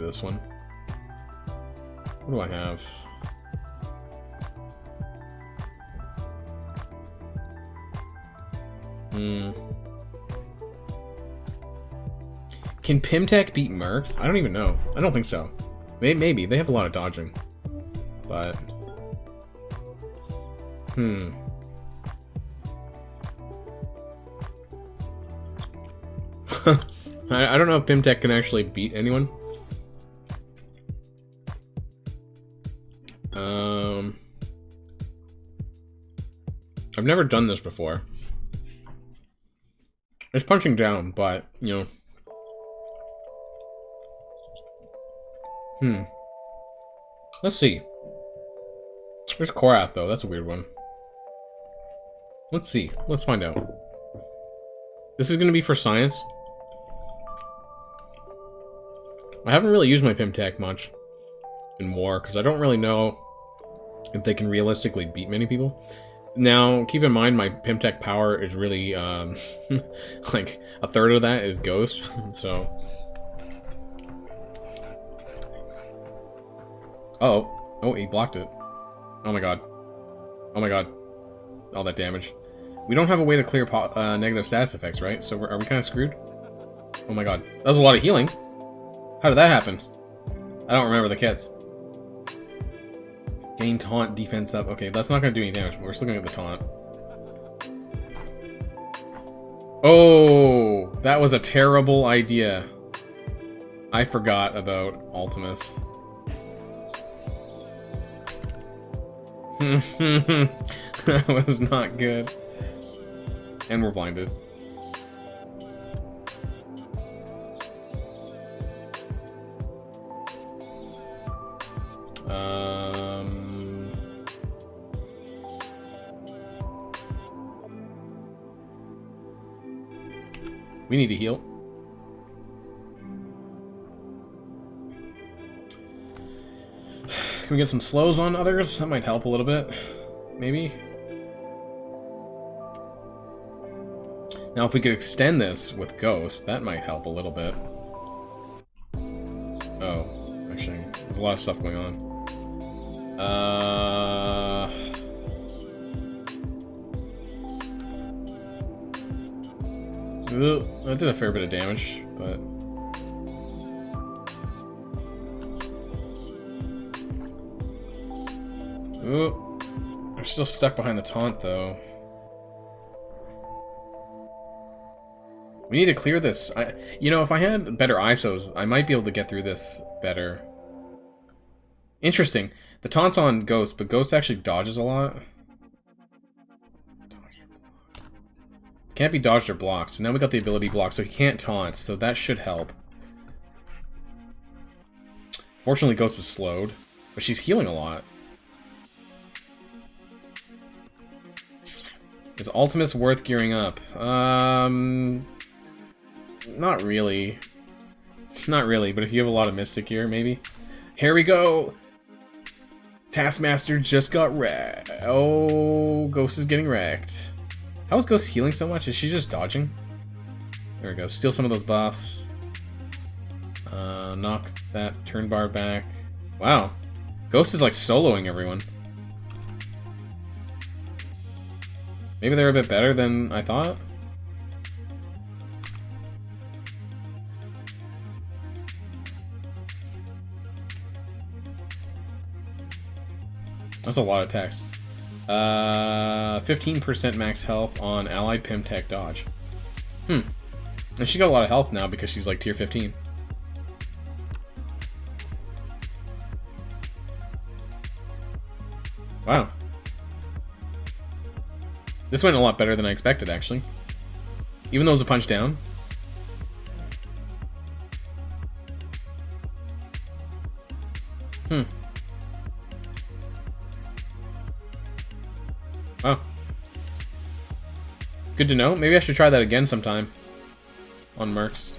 this one. What do I have? Can Pym Tech beat Mercs? I don't even know. I don't think so. Maybe. They have a lot of dodging. But... I don't know if Pym Tech can actually beat anyone. I've never done this before. It's punching down, but, you know. Let's see. There's Korath, though. That's a weird one. Let's see. Let's find out. This is going to be for science. I haven't really used my Pym Tech much in war, because I don't really know if they can realistically beat many people. Now, keep in mind, my Pym Tech power is really, like, a third of that is Ghost, so... Oh, he blocked it. Oh my god. Oh my god. All that damage. We don't have a way to clear negative status effects, right? So are we kind of screwed? Oh my god. That was a lot of healing. How did that happen? I don't remember the kits. Gain taunt defense up. Okay, that's not going to do any damage, but we're still going to get the taunt. Oh, that was a terrible idea. I forgot about Ultimus. That was not good. And we're blinded. We need to heal. Can we get some slows on others? That might help a little bit. Maybe. Now, if we could extend this with Ghost, that might help a little bit. Oh, actually, there's a lot of stuff going on. Ooh, that did a fair bit of damage, but... Ooh, I'm still stuck behind the taunt, though. We need to clear this. You know, if I had better ISOs, I might be able to get through this better. Interesting. The taunt's on Ghost, but Ghost actually dodges a lot. Can't be dodged or blocked, so now we got the ability block, so he can't taunt, so that should help. Fortunately, Ghost is slowed, but she's healing a lot. Is Ultimus worth gearing up? Not really. Not really, but if you have a lot of Mystic here, maybe. Here we go! Taskmaster just got wrecked. Oh, Ghost is getting wrecked. How is Ghost healing so much? Is she just dodging? There we go. Steal some of those buffs. Knock that turn bar back. Wow. Ghost is like soloing everyone. Maybe they're a bit better than I thought. That's a lot of text. 15% max health on allied Pym Tech dodge. And she got a lot of health now because she's like tier 15. Wow. This went a lot better than I expected, actually. Even though it was a punch down. Oh. Good to know. Maybe I should try that again sometime. On Mercs.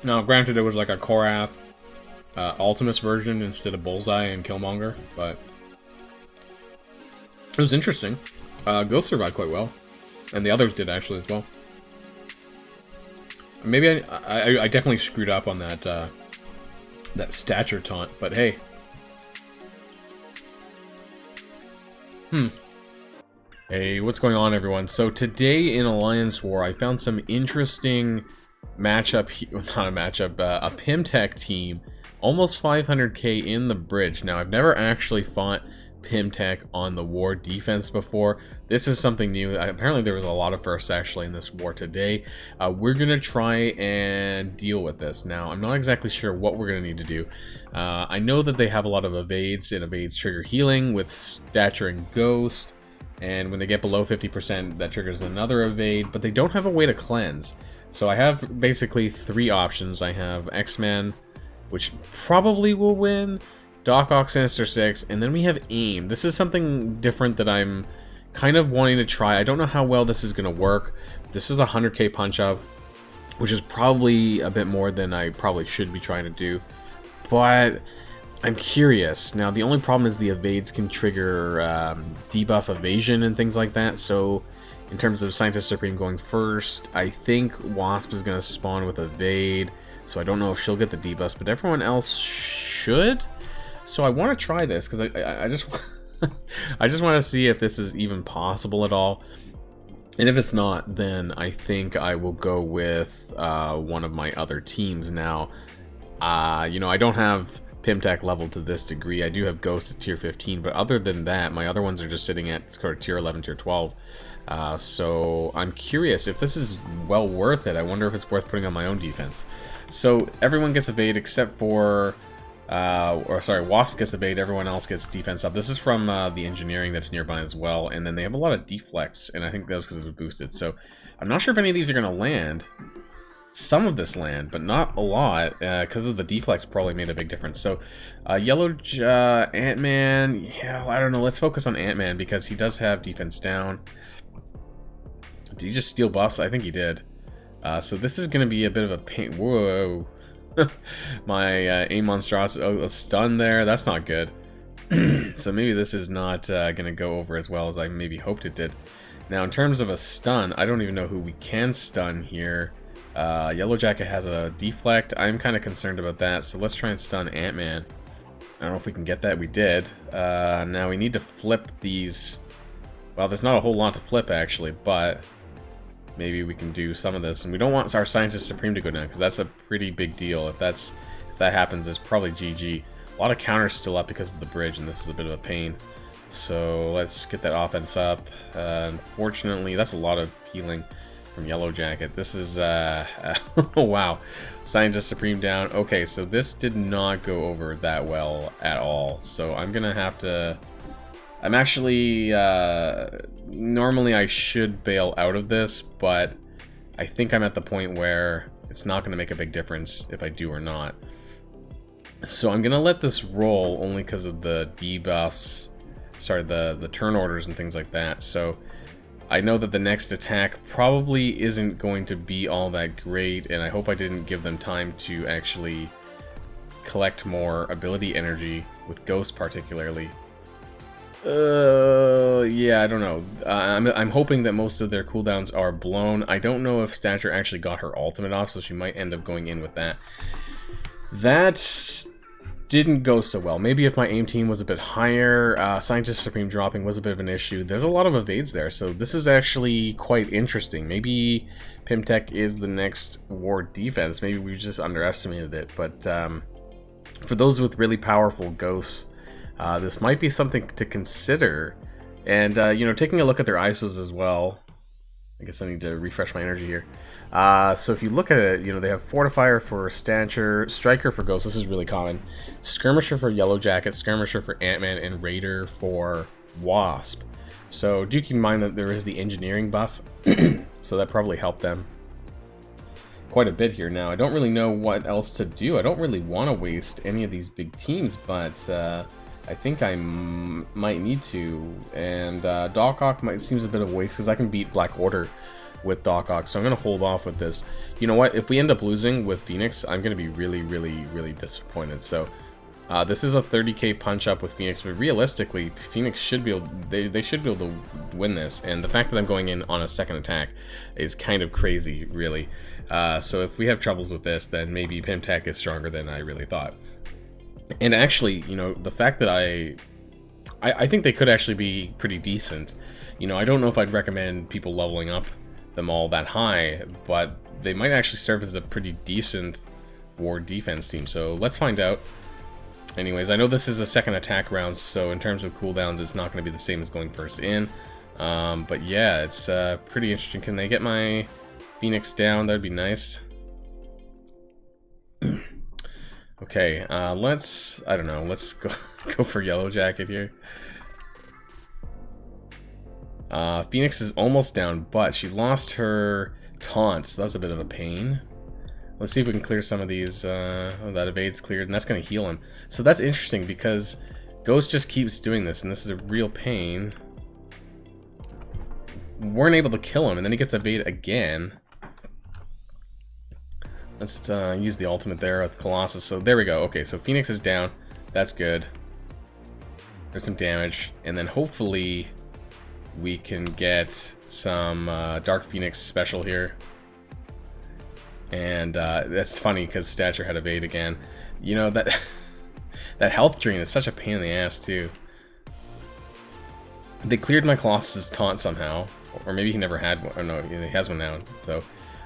Now, granted, it was like a Korath Ultimus version instead of Bullseye and Killmonger, but it was interesting. Ghost survived quite well. And the others did, actually, as well. Maybe I definitely screwed up on that that stature taunt, but hey. Hey, what's going on, everyone? So today in Alliance War, I found some interesting matchup, not a matchup, a Pym Tech team, almost 500k in the bridge. Now, I've never actually fought Pym Tech on the war defense before. This is something new. Apparently there was a lot of firsts actually in this war today. We're gonna try and deal with this. Now, I'm not exactly sure what we're gonna need to do. I know that they have a lot of evades, and evades trigger healing with stature and ghost, and when they get below 50% that triggers another evade, but they don't have a way to cleanse. So I have basically three options. I have X-Man, which probably will win, Doc Ock Sinister 6, and then we have AIM. This is something different that I'm kind of wanting to try. I don't know how well this is going to work. This is a 100k punch-up, which is probably a bit more than I probably should be trying to do, but I'm curious. Now, the only problem is the evades can trigger debuff evasion and things like that, so in terms of Scientist Supreme going first, I think Wasp is going to spawn with evade, so I don't know if she'll get the debuffs, but everyone else should. So I want to try this because I just I just want to see if this is even possible at all. And if it's not, then I think I will go with one of my other teams. Now, you know, I don't have Pym Tech level to this degree. I do have Ghost at tier 15, but other than that, my other ones are just sitting at sort of tier 11, tier 12. So I'm curious if this is well worth it. I wonder if it's worth putting on my own defense. So everyone gets evade except for, Wasp gets evade, everyone else gets defense up. This is from the engineering that's nearby as well, and then they have a lot of deflects, and I think that was because it's boosted. So I'm not sure if any of these are going to land. Some of this land, but not a lot, because of the deflects probably made a big difference. So Yellow Ant-Man, yeah, I don't know, let's focus on Ant-Man because he does have defense down. Did he just steal buffs? I think he did. So this is going to be a bit of a pain. Whoa. My AIM monstrosity, a stun there, that's not good. So maybe this is not going to go over as well as I maybe hoped it did. Now, in terms of a stun, I don't even know who we can stun here. Yellow Jacket has a deflect. I'm kind of concerned about that, so let's try and stun Ant-Man. I don't know if we can get that. We did. Now we need to flip these. Well, there's not a whole lot to flip actually, but maybe we can do some of this. And we don't want our Scientist Supreme to go down because that's a pretty big deal. If that happens, it's probably GG. A lot of counters still up because of the bridge, and this is a bit of a pain. So let's get that offense up. Unfortunately, that's a lot of healing from Yellow Jacket. This is oh wow, Scientist Supreme down. Okay, so this did not go over that well at all. So I'm gonna have to. I'm actually normally I should bail out of this, but I think I'm at the point where it's not going to make a big difference if I do or not. So I'm gonna let this roll only because of the debuffs. Sorry, the turn orders and things like that. So I know that the next attack probably isn't going to be all that great, and I hope I didn't give them time to actually collect more ability energy, with Ghost particularly. Yeah, I don't know. I'm hoping that most of their cooldowns are blown. I don't know if Stature actually got her ultimate off, so she might end up going in with that. That didn't go so well. Maybe if my aim team was a bit higher, Scientist Supreme dropping was a bit of an issue. There's a lot of evades there, so this is actually quite interesting. Maybe Pym Tech is the next war defense. Maybe we just underestimated it, but for those with really powerful ghosts, this might be something to consider. And, you know, taking a look at their ISOs as well. I guess I need to refresh my energy here. So if you look at it, you know, they have Fortifier for Stature, Striker for Ghost, this is really common, Skirmisher for Yellow Jacket, Skirmisher for Ant-Man, and Raider for Wasp. So do keep in mind that there is the engineering buff, so that probably helped them quite a bit here. Now, I don't really know what else to do. I don't really want to waste any of these big teams, but I think I might need to. And Doc Ock seems a bit of a waste because I can beat Black Order with Doc Ock, so I'm going to hold off with this. You know what? If we end up losing with Phoenix, I'm going to be really, really, really disappointed. So This is a 30k punch up with Phoenix, but realistically, Phoenix should be able, they should be able to win this, and the fact that I'm going in on a second attack is kind of crazy, really. So if we have troubles with this, then maybe Pym Tech is stronger than I really thought. And actually, you know, the fact that I think they could actually be pretty decent. You know, I don't know if I'd recommend people leveling up them all that high, but they might actually serve as a pretty decent war defense team, so let's find out. Anyways, I know this is a second attack round, so in terms of cooldowns, it's not going to be the same as going first in. But yeah, it's pretty interesting. Can they get my Phoenix down? That'd be nice. Okay, let's, I don't know, let's go for Yellow Jacket here. Phoenix is almost down, but she lost her taunt, so that's a bit of a pain. Let's see if we can clear some of these. That evade's cleared, and that's going to heal him. So that's interesting, because Ghost just keeps doing this, and this is a real pain. Weren't able to kill him, and then he gets evade again. Let's use the ultimate there with Colossus. So there we go. Okay, so Phoenix is down. That's good. There's some damage, and then hopefully we can get some Dark Phoenix special here. And that's funny because Stature had evade again. You know, that that health drain is such a pain in the ass too. They cleared my Colossus's taunt somehow, or maybe he never had one. Oh no, he has one now. So,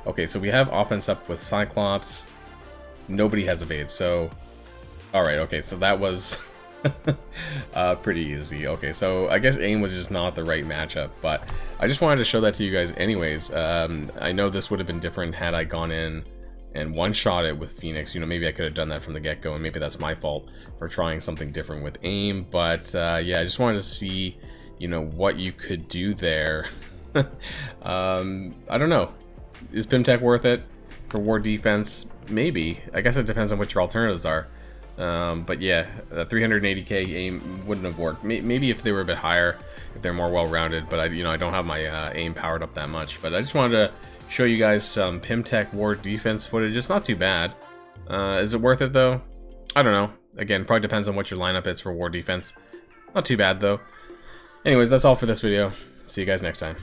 okay, so we have offense up with Cyclops. Nobody has evade, so all right. Okay, so that was pretty easy. Okay, so I guess aim was just not the right matchup, but I just wanted to show that to you guys anyways. I know this would have been different had I gone in and one-shot it with Phoenix. You know, maybe I could have done that from the get-go, and maybe that's my fault for trying something different with aim, but yeah, I just wanted to see, you know, what you could do there. I don't know. Is Pym Tech worth it for war defense? Maybe. I guess it depends on what your alternatives are. But yeah, 380k aim wouldn't have worked. Maybe if they were a bit higher, if they're more well-rounded. But I don't have my aim powered up that much. But I just wanted to show you guys some Pym Tech war defense footage. It's not too bad. Is it worth it though? I don't know. Again, probably depends on what your lineup is for war defense. Not too bad though. Anyways, that's all for this video. See you guys next time.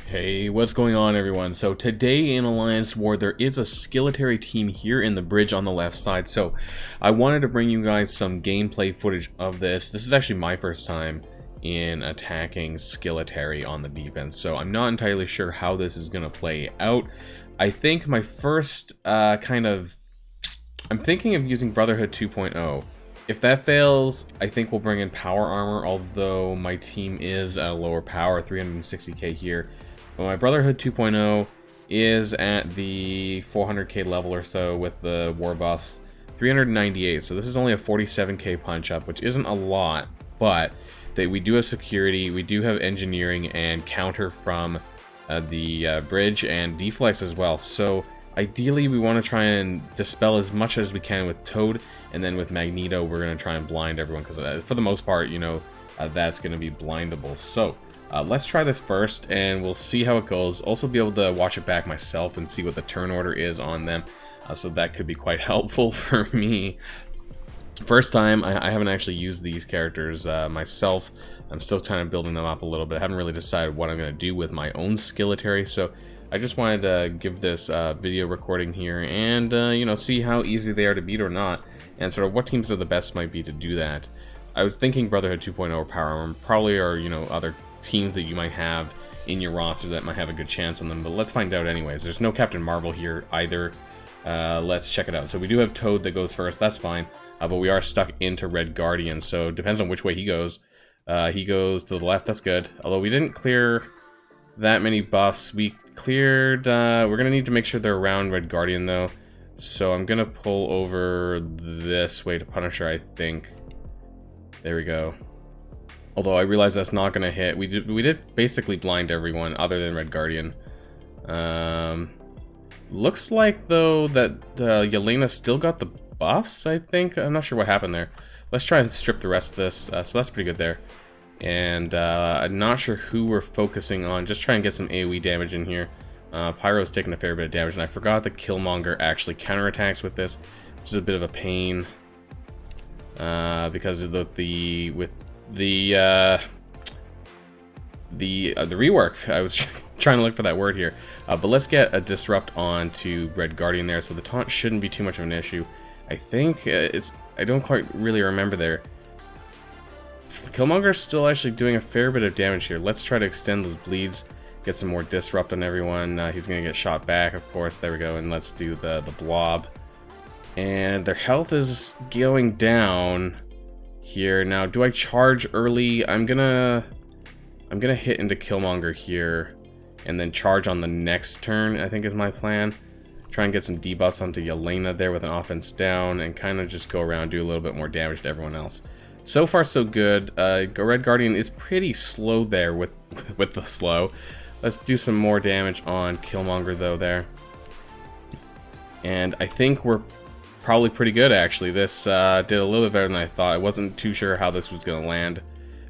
Hey, what's going on everyone? So today in Alliance War, there is a Skillitary team here in the bridge on the left side. So I wanted to bring you guys some gameplay footage of this. This is actually my first time in attacking Skillitary on the defense. So I'm not entirely sure how this is going to play out. I think my first I'm thinking of using Brotherhood 2.0. If that fails, I think we'll bring in power armor, although my team is at a lower power, 360k here. But my Brotherhood 2.0 is at the 400k level or so with the war buffs, 398. So this is only a 47k punch up, which isn't a lot, but we do have security, we do have engineering and counter from the bridge and deflex as well. So ideally we want to try and dispel as much as we can with Toad, and then with Magneto we're going to try and blind everyone, because for the most part, you know, that's going to be blindable. So let's try this first and we'll see how it goes. Also be able to watch it back myself and see what the turn order is on them, so that could be quite helpful for me. First time, I haven't actually used these characters myself. I'm still kind of building them up a little bit. I haven't really decided what I'm going to do with my own Skillitary, so I just wanted to give this video recording here and you know, see how easy they are to beat or not, and sort of what teams are the best might be to do that. I was thinking Brotherhood 2.0 or Power Armor probably are, you know, other teams that you might have in your roster that might have a good chance on them, but let's find out anyways. There's no Captain Marvel here either. Let's check it out. So we do have Toad that goes first, that's fine, but we are stuck into Red Guardian, so it depends on which way he goes. He goes to the left, that's good, although we didn't clear that many buffs. We cleared, we're gonna need to make sure they're around Red Guardian though, so I'm gonna pull over this way to Punisher, I think. There we go. Although I realize that's not gonna hit. We did basically blind everyone other than Red Guardian. Looks like though that Yelena still got the buffs, I think. I'm not sure what happened there. Let's try and strip the rest of this. So that's pretty good there. And I'm not sure who we're focusing on. Just try and get some AoE damage in here. Pyro's taking a fair bit of damage, and I forgot that Killmonger actually counterattacks with this, which is a bit of a pain. because of the rework. I was trying to look for that word here, but let's get a disrupt on to Red Guardian there, so the taunt shouldn't be too much of an issue. I think I don't quite really remember there. Killmonger's still actually doing a fair bit of damage here. Let's try to extend those bleeds, get some more disrupt on everyone. He's gonna get shot back, of course. There we go, and let's do the blob. And their health is going down here. Now, do I charge early? I'm gonna hit into Killmonger here, and then charge on the next turn, I think is my plan. Try and get some debuffs onto Yelena there with an offense down, and kind of just go around, do a little bit more damage to everyone else. So far, so good. Red Guardian is pretty slow there with the slow. Let's do some more damage on Killmonger, though, there. And I think we're probably pretty good, actually. This did a little bit better than I thought. I wasn't too sure how this was going to land,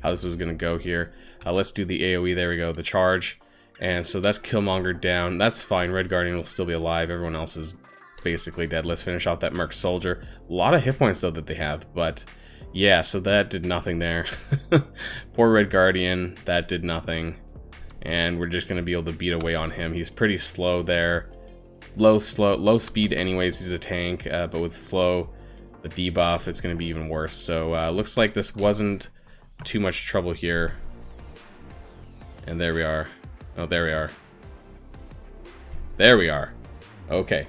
how this was going to go here. Let's do the AoE. There we go, the charge. And so that's Killmonger down. That's fine. Red Guardian will still be alive. Everyone else is basically dead. Let's finish off that Merc Soldier. A lot of hit points, though, that they have. But yeah, so that did nothing there. Poor Red Guardian. That did nothing. And we're just going to be able to beat away on him. He's pretty slow there. Low speed anyways. He's a tank. But with slow, the debuff is going to be even worse. So looks like this wasn't too much trouble here. And there we are. Oh, there we are. There we are. Okay.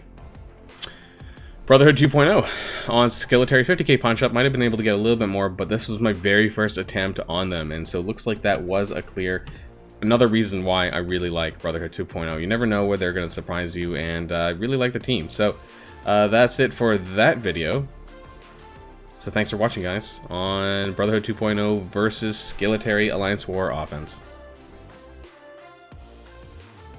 Brotherhood 2.0 on Skillitary 50k punch up. Might have been able to get a little bit more, but this was my very first attempt on them, and so it looks like that was a clear. Another reason why I really like Brotherhood 2.0. You never know where they're going to surprise you, and I really like the team. So that's it for that video. So thanks for watching, guys, on Brotherhood 2.0 versus Skillitary Alliance War Offense.